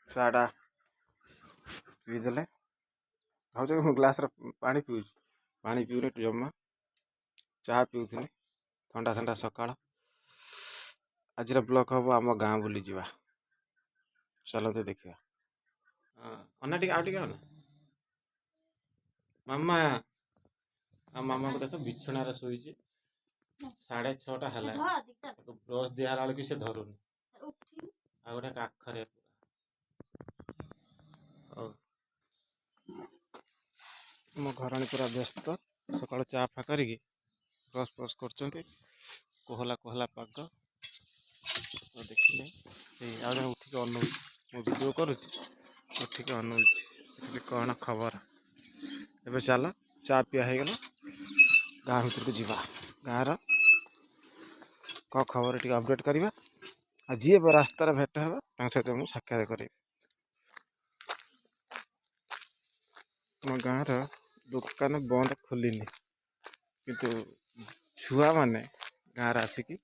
ଚାଟା ପିଇଦେଲେ ଭାବୁଛ ମୁଁ ଗ୍ଲାସ୍ରେ ପାଣି ପିଉଛି, ପାଣି ପିଉନି ଜମା, ଚାହା ପିଉଥିଲି। ଥଣ୍ଡା ଥଣ୍ଡା ସକାଳ। ଆଜିର ବ୍ଲକ୍ ହେବ ଆମ ଗାଁ ବୁଲିଯିବା, ଚାଲନ୍ତୁ ଦେଖିବା। ଅନା ଟିକେ ଆଉ ଟିକେ ଅନା ମାମା। ଆଉ ମାମାକୁ ଦେଖ ବିଛଣାରେ ଶୋଇଛି, 6:30 ହେଲା, ବ୍ରସ୍ ଦିଆହେଲା ବେଳକୁ ସେ ଧରୁନି, ଆଉ ଗୋଟେ କାଖରେ। ହଉ, ମୋ ଘରାଣୀ ପୁରା ବ୍ୟସ୍ତ, ସକାଳୁ ଚା ଫା କରିକି ବ୍ରସ୍ ବ୍ରସ୍ କରୁଛନ୍ତି। କୋହଲା କୋହଲା ପାଗ ଦେଖିଲେ ଏଇ ଆଉ ଜଣେ ଉଠିକି ଅନଉଛି, ମୁଁ ଭିଡ଼ିଓ କରୁଛି, ଉଠିକି ଅନଉଛି କିଛି କ'ଣ ଖବର। ଏବେ ଚାଲ, ଚା ପିଆ ହେଇଗଲା, ଗାଁ ଭିତରକୁ ଯିବା, ଗାଁର କ'ଣ ଖବର ଟିକେ ଅପଡ଼େଟ୍ କରିବା। ଆଉ ଯିଏ ରାସ୍ତାରେ ଭେଟ ହେବ ତାଙ୍କ ସହିତ ମୁଁ ସାକ୍ଷାତ କରିବି। ଆମ ଗାଁର ଦୋକାନ ବନ୍ଦ ଖୋଲିନି, କିନ୍ତୁ ଛୁଆମାନେ ଗାଁରେ ଆସିକି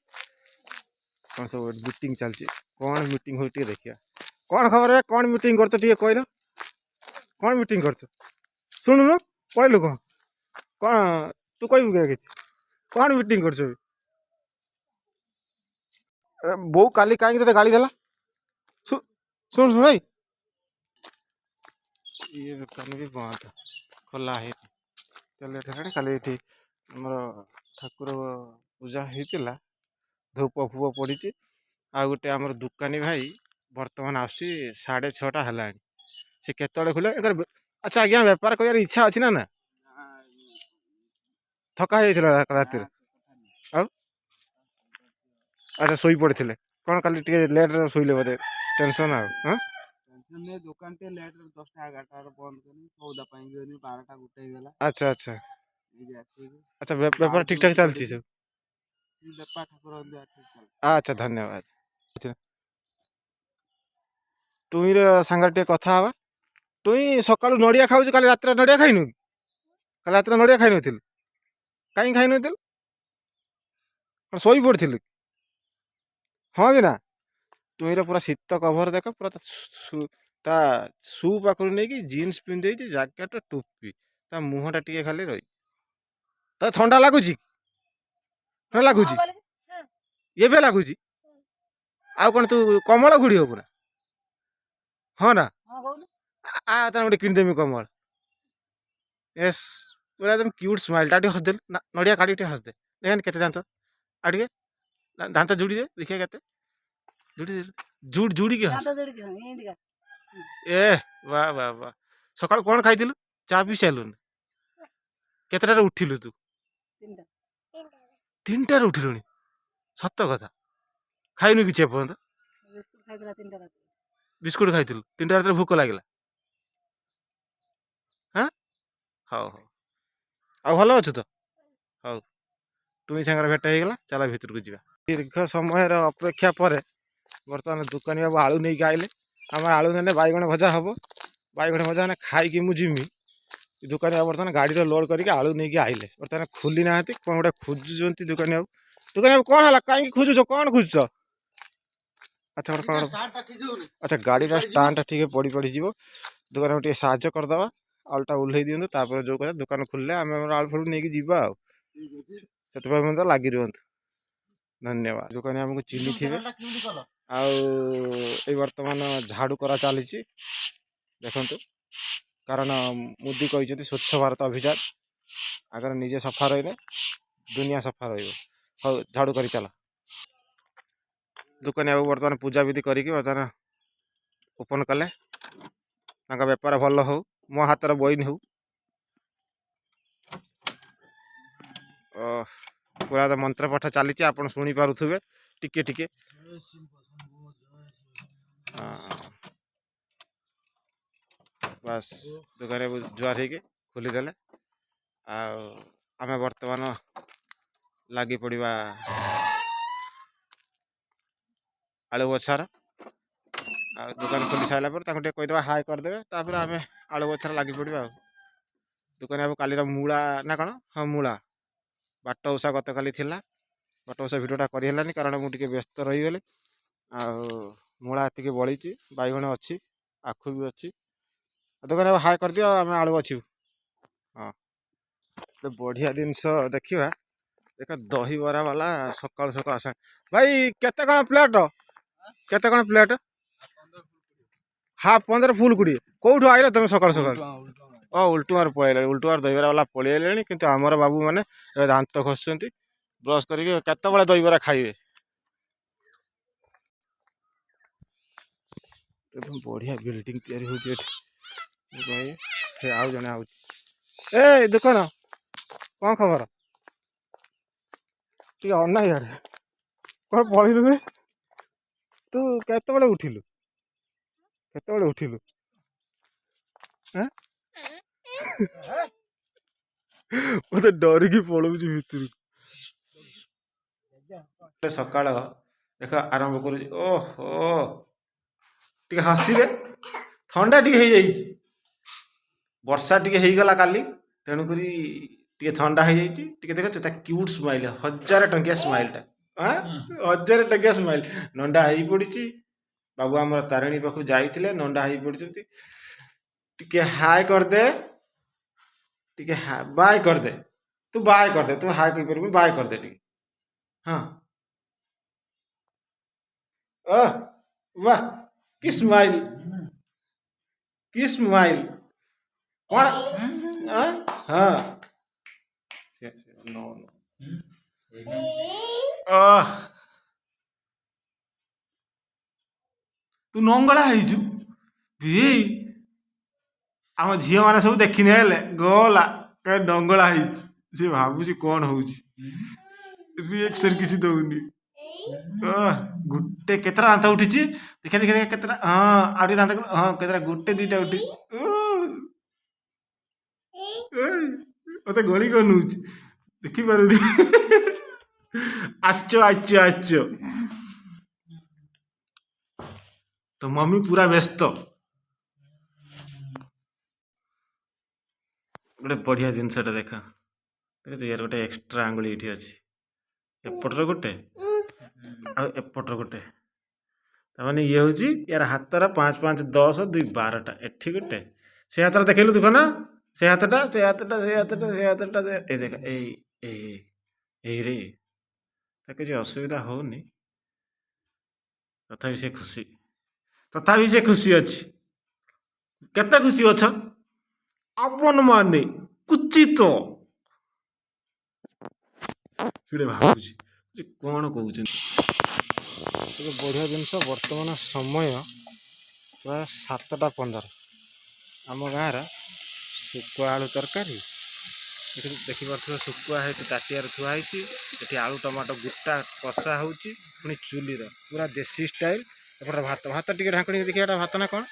କ'ଣ ସବୁ ମିଟିଂ ଚାଲିଛି, କ'ଣ ମିଟିଂ ହେଉଛି ଟିକେ ଦେଖିବା। କ'ଣ ଖବର, କ'ଣ ମିଟିଂ କରୁଛ ଟିକେ କହିଲ, କ'ଣ ମିଟିଂ କରୁଛ? ଶୁଣୁନୁ କହିଲୁ କ'ଣ, କ'ଣ ତୁ କହିବୁ କି କିଛି, କ'ଣ ମିଟିଂ କରୁଛୁ? ବୋଉ କାଲି କାହିଁକି ତତେ ଗାଳି ଦେଲା? ଶୁଣ ଶୁଣ ଭାଇ, ଇଏ ଦୋକାନ ବି ବନ୍ଦ, ଖୋଲା ହେଇନି। କାଲି ଏଠି କାଲି ଏଠି ଆମର ଠାକୁର ପୂଜା ହେଇଥିଲା, ଧୂପ ଫୁପ ପଡ଼ିଛି। ଆଉ ଗୋଟେ ଆମର ଦୋକାନୀ ଭାଇ ବର୍ତ୍ତମାନ ଆସୁଛି, 6:30 ହେଲାଣି, ସେ କେତେବେଳେ ଖୋଲେ? ଆଚ୍ଛା ଆଜ୍ଞା, ବେପାର କରିବାର ଇଚ୍ଛା ଅଛି ନା ନା? ଥକା ହେଇଯାଇଥିଲା ରାତିରେ? ଆଉ ଆଚ୍ଛା, ଶୋଇ ପଡ଼ିଥିଲେ କ'ଣ? କାଲି ଟିକେ ଲେଟ୍ରେ ଶୋଇଲେ ବୋଧେ, ଟେନସନ୍ ଆଉ। ହଁ, ଦୋକାନ ଟିକେ ଲେଟ୍ 10ଟା 11ଟାରେ ବନ୍ଦ କଲି, ସଉଦା ପାଇଁ ଗଲି, 12ଟା 1 ହେଇଗଲା। ଆଚ୍ଛା ଆଚ୍ଛା ଆଚ୍ଛା, ବେପାର ଠିକ୍ ଠାକ୍ ଚାଲିଛି ସବୁ? ବେପାର ଠାକୁର ଠିକ୍ ଚାଲିଛି। ଆଚ୍ଛା, ଧନ୍ୟବାଦ। ଟୁଇଁର ସାଙ୍ଗରେ ଟିକେ କଥା ହେବା। ଟୁଇଁ ସକାଳୁ ନଡ଼ିଆ ଖାଉଛୁ, କାଲି ରାତିରେ ନଡ଼ିଆ ଖାଇନୁ? କାଲି ରାତିରେ ନଡ଼ିଆ ଖାଇନଥିଲୁ? କାହିଁକି ଖାଇନଥିଲୁ? କ'ଣ ଶୋଇ ପଡ଼ିଥିଲୁ? ହଁ କି ନା? ଟୁଇଁର ପୁରା ଶୀତ କଭର ଦେଖ, ପୁରା ତା ସୁ ପାଖରୁ ନେଇକି ଜିନ୍ସ ପିନ୍ଧେଇଛି, ଜ୍ୟାକେଟ ଟୋପି, ତା ମୁହଁଟା ଟିକେ ଖାଲି ରହିଛି। ତା ଥଣ୍ଡା ଲାଗୁଛି? ଥଣ୍ଡା ଲାଗୁଛି? ଏବେ ଲାଗୁଛି? ଆଉ କ'ଣ ତୁ କମଳ ଘୋଡ଼ି ହବୁ ନା? ହଁ ନା? ତାହେଲେ ଗୋଟେ କିଣିଦେମି କମଳ। ଏସ୍, ପୁରା একদম କ୍ୟୁଟ୍ ସ୍ମାଇଲ୍ଟା। ଟିକେ ହସିଦେଲୁ, ନଡ଼ିଆ କାଢ଼ି ଟିକେ ହସିଦେ, ଦେଖେନି କେତେ ଦାନ୍ତ, ଆଉ ଟିକେ ଦାନ୍ତ ଯୋଡ଼ି ଦେ ଦେଖିବା କେତେ ଯୋଡ଼ିକି ହସ। ଏ ବାଃ ବାଃ ବାଃ। ସକାଳୁ କ'ଣ ଖାଇଥିଲୁ? ଚା ପିଇ ସାରିଲୁନି? କେତେଟାରେ ଉଠିଲୁ ତୁ? 3ଟାରେ ଉଠିଲୁଣି? ସତ କଥା? ଖାଇନୁ କିଛି ଏପର୍ଯ୍ୟନ୍ତ? ବିସ୍କୁଟ ଖାଇଥିଲୁ? 3ଟା ରାତିରେ ଭୋକ ଲାଗିଲା? ହଁ, ହଉ ହଉ, ଆଉ ଭଲ ଅଛୁ ତ? ହଉ, ଟୁଇଁ ସାଙ୍ଗରେ ଭେଟ ହେଇଗଲା, ଚାଲ ଭିତରକୁ ଯିବା। ଦୀର୍ଘ ସମୟର ଅପେକ୍ଷା ପରେ ବର୍ତ୍ତମାନ ଦୋକାନୀ ବାବୁ ଆଳୁ ନେଇକି ଆଇଲେ। ଆମର ଆଳୁ ନେଲେ ବାଇଗଣ ଭଜା ହେବ, ବାଇଗଣ ଭଜା ହେଲେ ଖାଇକି ମୁଁ ଯିମି। ଦୋକାନୀ ବାବୁ ବର୍ତ୍ତମାନ ଗାଡ଼ିରେ ଲୋଡ଼୍ କରିକି ଆଳୁ ନେଇକି ଆଇଲେ, ବର୍ତ୍ତମାନ ଖୋଲି ନାହାନ୍ତି, କ'ଣ ଗୋଟେ ଖୋଜୁଛନ୍ତି ଦୋକାନୀ ବାବୁ। ଦୋକାନୀ ବାବୁ କ'ଣ ହେଲା, କାହିଁକି ଖୋଜୁଛ, କ'ଣ ଖୋଜୁଛ? ଆଚ୍ଛା କ'ଣ, ଆଚ୍ଛା ଗାଡ଼ିଟା ଷ୍ଟାଣ୍ଡଟା ଟିକେ ପଡ଼ିଯିବ, ଦୋକାନ ବାବୁ ଟିକେ ସାହାଯ୍ୟ କରିଦେବା, ଆଳୁଟା ଓହ୍ଲେଇ ଦିଅନ୍ତୁ, ତାପରେ ଯେଉଁ କଥା ଦୋକାନ ଖୋଲିଲେ ଆମେ ଆମର ଆଳୁ ଫାଳୁ ନେଇକି ଯିବା ଆଉ। ସେଥିପାଇଁ ମଧ୍ୟ ଲାଗି ରୁହନ୍ତୁ, ଧନ୍ୟବାଦ। ଦୋକାନୀ ଆମକୁ ଚିହ୍ନିଥିବେ। ଆଉ ଏଇ ବର୍ତ୍ତମାନ ଝାଡ଼ୁ କରା ଚାଲିଛି, ଦେଖନ୍ତୁ, କାରଣ ମୋଦି କହିଛନ୍ତି ସ୍ୱଚ୍ଛ ଭାରତ ଅଭିଯାନ, ଆଗରେ ନିଜେ ସଫା ରହିଲେ ଦୁନିଆ ସଫା ରହିବ। ହଉ, ଝାଡ଼ୁ କରି ଚାଲ। ଦୋକାନୀ ବାବୁ ବର୍ତ୍ତମାନ ପୂଜାବିଧି କରିକି ବର୍ତ୍ତମାନ ଓପନ୍ କଲେ, ତାଙ୍କ ବେପାର ଭଲ ହଉ, ମୋ ହାତରେ ବଇନ ହଉ। ପୁରା ମନ୍ତ୍ର ପାଠ ଚାଲିଛି, ଆପଣ ଶୁଣିପାରୁଥିବେ ଟିକେ ଟିକେ। ବାସ୍, ଦୋକାନୀ ବାବୁ ଜୁହାର ହେଇକି ଖୋଲିଦେଲେ। ଆଉ ଆମେ ବର୍ତ୍ତମାନ ଲାଗି ପଡ଼ିବା ଆଳୁ ବଛାର। ଆଉ ଦୋକାନ ଖୋଲି ସାରିଲା ପରେ ତାଙ୍କୁ ଟିକେ କହିଦେବା ହାଏ କରିଦେବେ, ତାପରେ ଆମେ ଆଳୁ ବଛାର ଲାଗି ପଡ଼ିବା ଆଉ। ଦୋକାନୀ ବାବୁ କାଲିର ମୂଳା ନା କ'ଣ, ହଁ ମୂଳା ବାଟ ଓଷା ଗତକାଲି ଥିଲା, ବାଟ ଓଷା ଭିଡ଼ିଓଟା କରିହେଲାନି କାରଣ ମୁଁ ଟିକେ ବ୍ୟସ୍ତ ରହିଗଲି। ଆଉ ମୂଳା ଏତିକି ବଳିଛି, ବାଇଗଣ ଅଛି, आखु भी अच्छी दुकान हाई कर दियो आम आलू अच्छी हाँ तो बढ़िया जिनस देखा देख दही बरा वाला सकाल सकाल आस भाई केते कण प्लेट केते कण प्लेट हाफ 15 फुल 20 कौटू आइल तुम सकाल सकाल उल्टुआर पलैल उल्टुआर दहीबरा वाला पलैले कि आमर बाबू मैंने दांत घषुच्च ब्रश करके केतबेले दहीबरा खाइबे एकदम बढ़िया बिल्डिंग तैयारी होती आउ जने ए दुकान कौन खबर टी अना इे कौन पलू तू केतबेले उठिलु केतबेले उठिलु मत डरिकी पलाऊँ भितर सकाल देख आरंभ कर ओहो टी हसीबे थंडा टी वर्षा टी होगला काली तेणुक थंडा हो देख क्यूट स्माइल 1000 टंकिया स्माइलटा 1000 टंकिया स्माइल नंडा हो पड़ी बाबू आम तारिणी पाखु जाइए नंडा हो पड़ी टी हाय करदे टी बाय करदे तू बाय करदे तू हाय कह पार बाय करदे टी हाँ वाह कि स्माइल कौन हाँ नो तू नंगला आम झील मैंने सब देखने गला कहीं डंगला सी भावुँ कौन हो रिएक्शन किसी दौनी गोटे केतरा दांत उठी देखा देखा देखा केतरा हाँ आठ दांत हाँ केतरा गोटे दीटा उठी मत गली कौन नौ देखिपार आच तो मम्मी पूरा व्यस्त गोटे बढ़िया जिनसटा देखा देख यार गोटे एक्सट्रा आंगुल ये अच्छी एपटर गोटे आएपटर गोटे ताने ये हूँ यार हाथर 5 5 10 2 12टा एठी गोटे से हाथ देखलु दुख ना से हाथटा देख रे किसी असुविधा होनी तथा से खुशी अच्छी केते खुशी अच्छा अपन माने कुचित भावुँ कौन कौन बढ़िया जिनस बर्तमान समय प्राय 7टा 15 आम गाँव शुकुआ आलू तरकारी देखिपे शुकुआ है ताटियार थुआई आलू टमाटो गुटा कषा हो चुली पूरा देसी स्टाइल एपटे भात भात टी ढाँकणी देखिए भात ना कौन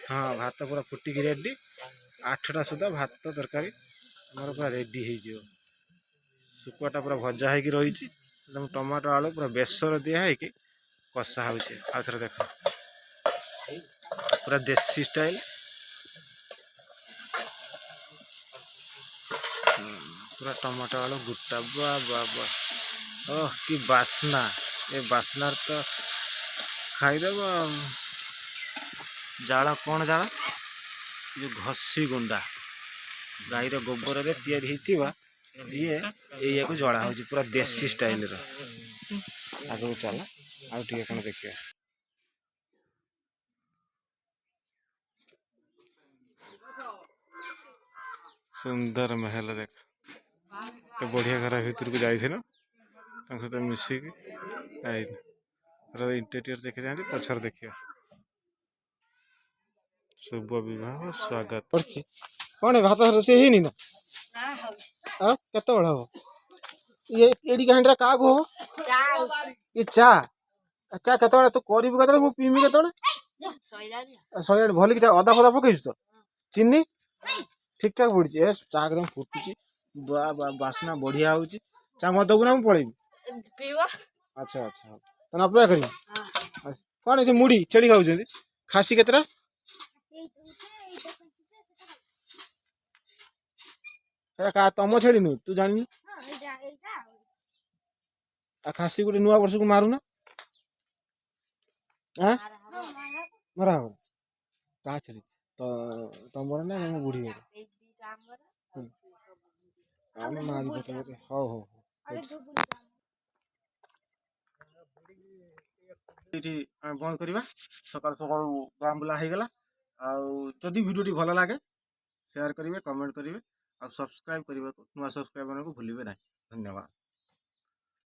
हाँ भात पूरा फुटिक रेडी 8टा सुधा भात तरकारी आमर पूरा रेडी हो शुकुआटा पूरा भजा हो रही एकदम टमाटो आलू पूरा बेसर दिखाई कषा हो थे देख पूरा देसी स्टाइल पूरा टमाटो आलू गुटा बा बा बा ओह कि बास्ना ये बास्नार तो खाईदेव जाला कौन जाला जो घसी गुंडा गाईर गोबर ये को जला हो पूरा देसी स्टाइल आगे चला आउ टे कौन देखिए सुंदर महल देख तो बढ़िया घर भर को जाइए सहित मिसिक इंटेरियर देखी जाती पछर देखिए शुभ विवाह स्वागत कौन भात रोषे ही ना केत बड़ा हम ये एडी कहानी क्या हो ये चा चा केत तू करू के मुझे पीमी के शहे भल कि अदा फदा पकई तो चीनी ठीक ठाक पड़ी चा एकदम फुटुची बास्ना बढ़िया हो चा मत दबू ना मुझे पलैबी अच्छा अच्छा तेना अपेक्षा करी कौन से मुड़ी छेड़ी खाऊँ खासी केतरा तम छेड़ी नु तू जानी खासी गोटे नुआ वर्ष को मारुना मरा हम କାହା ଛେଳି ତ ତମର ନା ଆମ ବୁଢ଼ୀ ଘର ଆମେ ମା ଦି ପଟେ ବୋଧେ ହଉ ହଉ ଏଇଠି ଆମେ ବନ୍ଦ କରିବା ସକାଳୁ ସକାଳୁ ଗାଁ ବୁଲା ହେଇଗଲା ଆଉ ଯଦି ଭିଡ଼ିଓଟି ଭଲ ଲାଗେ ସେୟାର କରିବେ କମେଣ୍ଟ କରିବେ ଆଉ ସବସ୍କ୍ରାଇବ୍ କରିବାକୁ ନୂଆ ସବସ୍କ୍ରାଇବରକୁ ଭୁଲିବେ ନାହିଁ ଧନ୍ୟବାଦ।